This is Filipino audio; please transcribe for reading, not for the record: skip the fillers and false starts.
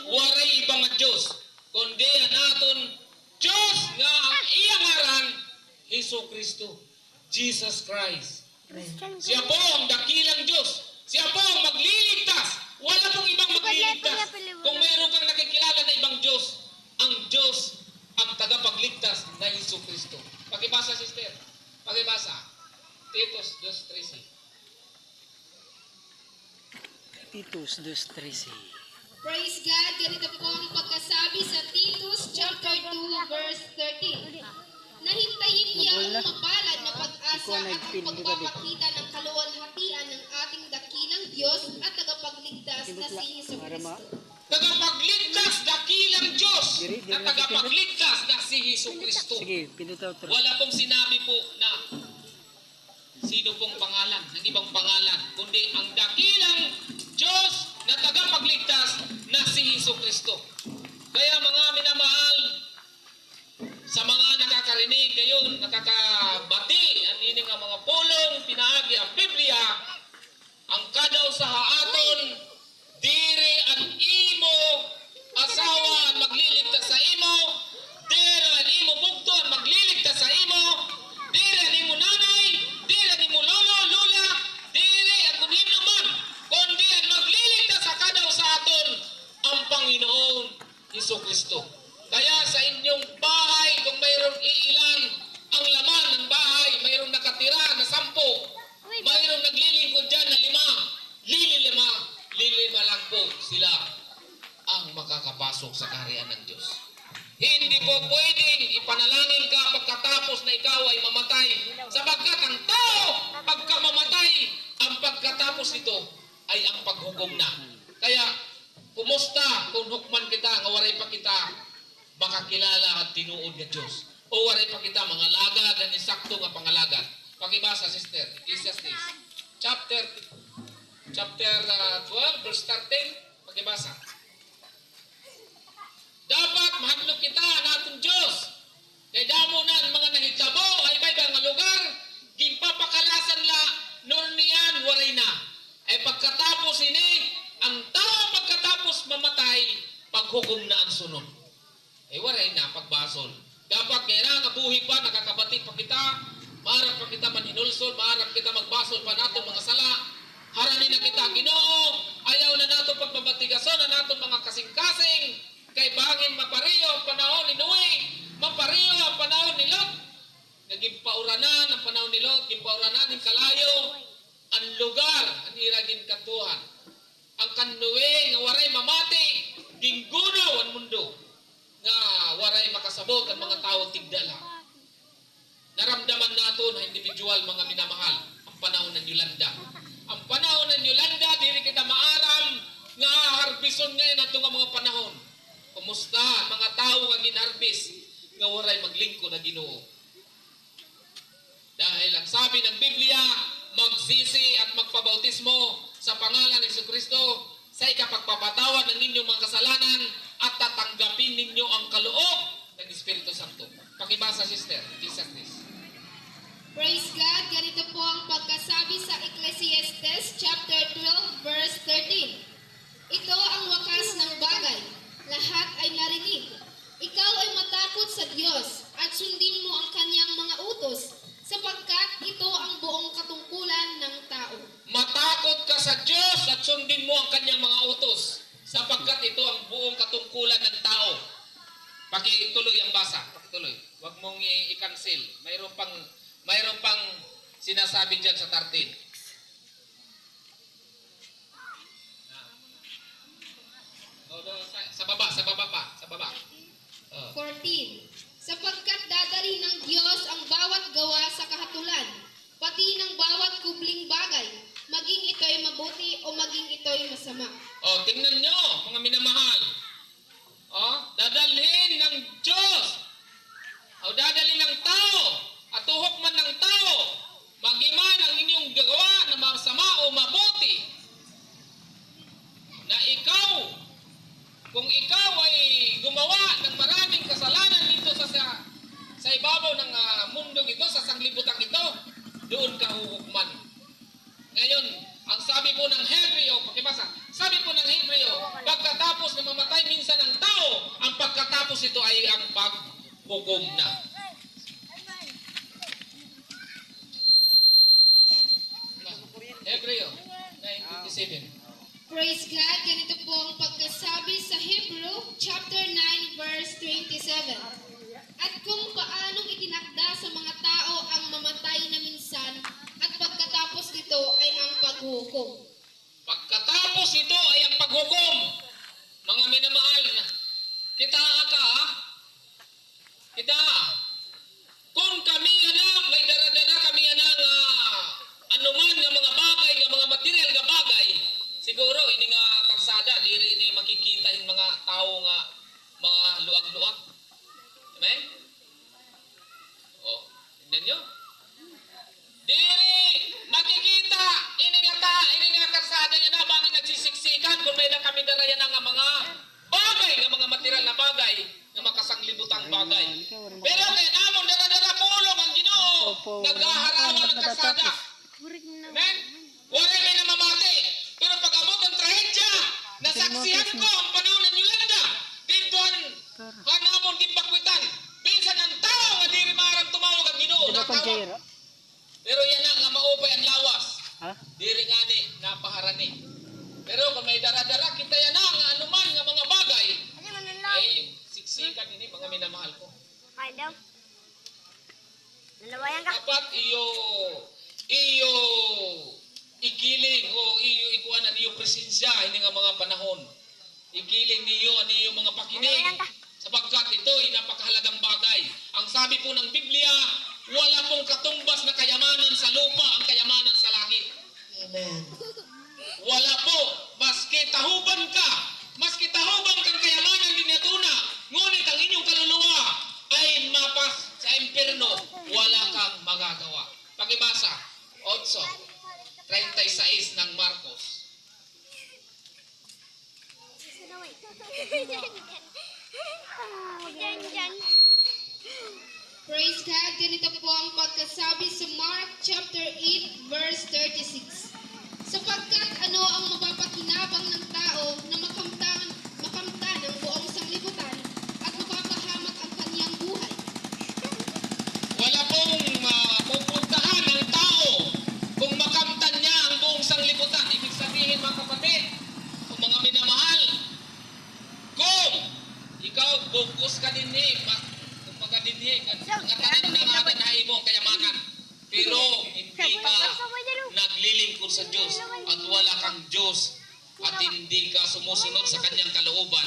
waray ibang nga Diyos, kundi ang aton Diyos nga ang iyang ngaran, Hesus Kristo, Jesus Christ. Siya po ang dakilang Diyos. Siya po ang magliligtas. Wala pong ibang magliligtas. Kung mayroon kang nakikilala na ibang Diyos, ang Diyos ang tagapagligtas na Hesus Kristo. Pakibasa, sister. Pakibasa. Titus 2:13. Titus 2:13. Praise God. Ganito po ang pagkasabi sa Titus chapter 2 verse 13. Nahintayin niya ang mapalad na pag-asa at ang pagpapakita ng kaluwalhatian ng ating dakilang Diyos at tagapagligtas na si Jesucristo. Tagapagligtas, dakilang Diyos na tagapagligtas na si Jesucristo. Sige, pinutaw to. Wala pong sinabi po na sino pong pangalan, ng ibang pangalan, kundi ang dakilang Diyos na tagapagligtas na si Jesucristo. Kaya mga minamahal, sa mga nakakarinig ngayon, nakakabati, ang ini nga mga pulong, pinaagi ang Biblia, ang kadaw sa haaton, dire ang imo, asawa ang magliligtas sa imo, dire ang imo bugto ang magliligtas sa imo, dire ang imo nanay, dire ang imo lolo, lula, dire ang kunhino man, kundi ang magliligtas sa kadaw sa aton, ang Panginoon Jesucristo. Kaya sa inyong bahay, kung mayroong iilan ang laman ng bahay, mayroong nakatira na 10, mayroong naglilingkod dyan na 5, lilima lang po sila ang makakapasok sa kaharian ng Diyos. Hindi po pwedeng ipanalangin ka pagkatapos na ikaw ay mamatay, sapagkat ang tao, pagka mamatay, ang pagkatapos nito ay ang paghukom na. Kaya, kumusta kung hukman kita, nga waray pa kita makakilala at tinuod ng Diyos. O waray pa kita mga lagad at isakto nga pangalagad. Pakibasa, sister. Ecclesiastes. Chapter 12, verse 13. Pakibasa. Dapat mahadlok kita natong Diyos. Kaya damo na ang mga nahitabo ay may nga lugar, gimpapakalasan la nun niyan waray na. Ay pagkatapos ini, ang tao pagkatapos mamatay, paghukom na ang sunod. Waray na pagbasol. Dapat kaya nga buhi pa, nakakabati pa kita, maarap pa kita manhinulsol, maarap kita magbasol pa nato mga sala, harani na kita Ginoo, ayaw na nato pagpabatigason na nato mga kasing-kasing, kay bangin mapariyo ang panahon ni Noe, mapariyo ang panahon ni Lot, naging pauranan ang panahon ni Lot, naging pauranan ng kalayo, ang lugar, ang iragin katuhan. Ang kanluwe nga waray mamati, gingguno ang mundo, nga waray makasabot ang mga tao tigdala. Naramdaman nato na individual mga minamahal ang panahon ng Yolanda. Ang panahon ng Yolanda, dili kita maaram nga harbison ngayon ato nga mga panahon. Kumusta mga tao nga ginharbis nga waray maglingkod na Ginoo. Dahil ang sabi ng Biblia, magsisi at magpabautismo sa pangalan ni Jesucristo sa ikapagpapatawad ng inyong mga kasalanan at tatanggapin ninyo ang kaloob ng Espiritu Santo. Pakibasa, sister. Jesus Christ. Praise God. Ganito po ang pagkasabi sa Ecclesiastes chapter 12 verse 13. Ito ang wakas ng bagay. Lahat ay narinig. Ikaw ay matakot sa Diyos at sundin mo ang kanyang mga utos, sapagkat ito ang buong katungkulan ng tao. Matakot ka sa Diyos at sundin mo ang kanyang mga utos, sapagkat ito ang buong katungkulan ng tao. Pakituloy ang basa. Pakituloy. Huwag mong i-cancel. Mayroon pang sinasabi dyan sa 13. Sa baba. 14. Sapagkat dadalhin ng Diyos ang bawat gawa sa kahatulan, pati ng bawat kubling bagay, maging ito'y mabuti o maging ito'y masama. Tingnan nyo, mga minamahal. Dadalhin ng Diyos. Dadalhin ng tao. At tuhok man ng tao. Magiman ang inyong gagawa na masama o mabuti. Na ikaw, kung ikaw ay gumawa ng maraming kasalanan dito sa ibabaw ng mundong ito, sa sanglibutan ito, doon ka huhukman. Ngayon, ang sabi po ng Hebreo, pakibasa, sabi po ng Hebreo, pagkatapos na mamatay pagkatapos ito ay ang paghukom na. Hebreo 9:27. Praise God, ganito po ang pagkasabi sa Hebrew chapter 9 verse 27. At kung paanong itinakda sa mga tao ang mamatay na minsan at pagkatapos nito ay ang paghukom. Pagkatapos ito ay ang paghukom. Mga minamahal, kita ka, kita. Kung kami may daradara kami anuman nga mga bagay, nga mga material nga bagay, siguro ini nga karsada diri ini makikita yung mga tao nga mga luag-luag. Amen? Oh, tingnan nyo. Diri makikita ini nga karsada nga na bangin nagsisiksikan kung may lang kami darayan nga mga bagay, nga mga material na bagay, nga makasanglibutang bagay. Pero kaya namon dara-dara pulong ang Ginoo, nagaharawan ng karsada. Amen? Wala may namamati. Pero pag abot ang trahedya, nasaksihan ko ang panahon ng Yolanda. Dito ang namon gipakwitan. Bisan ang tao nga diri marang tumawag ang Ginoo, Dito pang natawag. Jairo. Pero yan na nga maupay ang lawas. Ha? Diri nga ni, napaharani. Pero kung may dara-dara, kita yan na nga anuman nga mga bagay, ay siksikan ini mga minamahal ko. Dapat iyo igiling o iyo ikuanan iyo presensya ini nga mga panahon. Igiling niyo ani iyo mga pakinig. Sapagkat ito ay napakahalagang bagay. Ang sabi po ng Biblia, wala pong katumbas na kayamanan sa lupa ang kayamanan sa langit. Amen. Wala po. Maski tahuban ka, maski tahuban kang kayamanan din natuna, ngunit ang inyong kaluluwa ay mapas sa impyerno, wala kang magagawa. Pakibasa, 8:36 ng Marcos. Praise God, ganito po ang pagkasabi sa Mark chapter 8 verse 36. Sapagkat ano ang mapapakinabang ng tao na makamtan ang buong sanglibutan at mapapahamak ang kaniyang buhay. Wala pong pupuntahan ng tao kung makamtan niya ang buong sanglibutan. Ibig sabihin mga kapatid, kung mga minamahal, kung ikaw focus ka din kung magadinhi, mga tanan na nga na imong kayamanan, pero hindi ka naglilingkod sa Diyos at wala kang Diyos at hindi ka sumusunod sa kanyang kalooban,